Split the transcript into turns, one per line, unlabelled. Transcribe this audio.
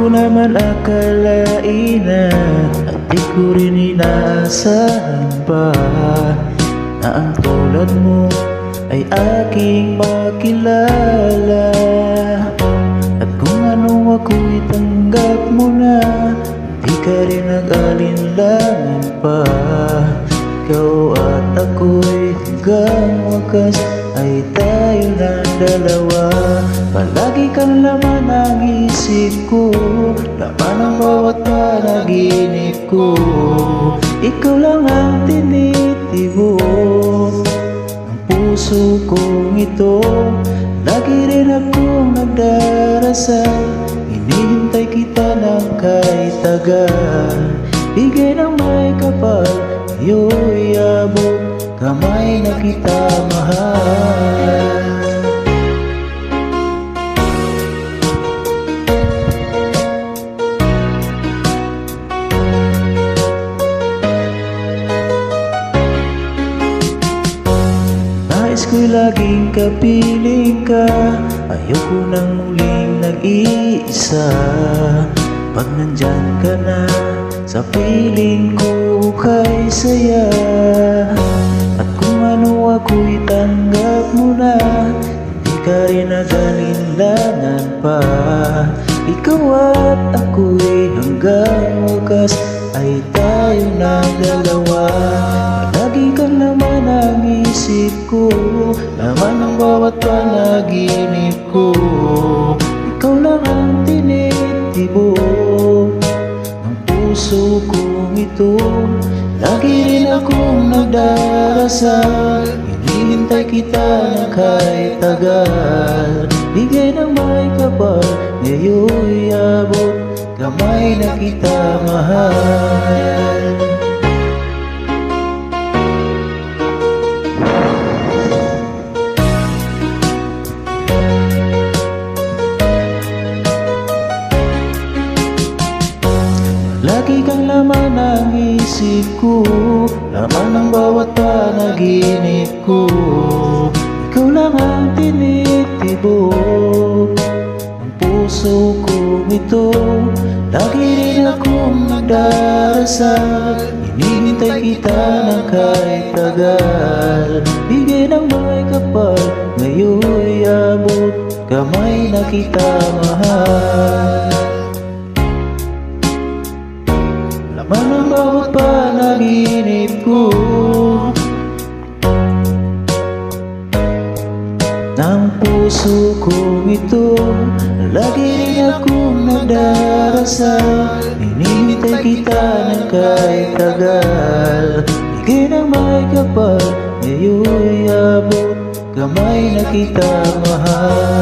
ko naman akalain at di ko rin inaasahan pa na ang tulad mo ay aking makilala. At kung ano ako'y tanggap mo na, di ka rin nag-alinlangan pa. Ikaw at ako'y hanggang wakas ay tayo ng dalawa. Palagi kang laman ng isip ko, laman ng bawat panaginip ko. Ikaw lang ang tinitibo ng puso kong ito. Lagi rin akong nagdarasal, hinihintay kita ng kahit tagal. Bigay ng may kapal, iyo'y abot, kamay na kita mahal. Nais ko'y laging kapiling ka, ayoko nang muling nag-iisa. Pag nandyan ka na, sa piling ko kay saya. At kung ano ako'y tanggap mo na, hindi ka rin nag-alinlangan pa. Ikaw at ako'y hanggang wakas ay tayo ng dalawa. Palagi kang laman ang isip ko, laman ng bawat panaginip ko. Ikaw lang ang tinitibo ng puso kong ito. Lagi rin akong nagdarasal, hinihintay kita ng kahit tagal. Bigay ng may kapal, ngayo'y abot, kamay na kita mahal. Lagi kang laman ng isip ko, laman ng bawat panaginip ko. Ikaw lang ang tinitibo ng puso kong ito. Lagi rin akong nagdarasal, hinihintay kita ng kahit tagal. Bigay ng may kapal, ngayo'y abot, kamay na kita mahal. Laman ang bawat panaginip ko, ng puso kong ito. Lagi rin akong nagdarasal, hinihintay kita ng kahit tagal. Bigay ng may kapal, ngayo'y abot, kamay na kita mahal.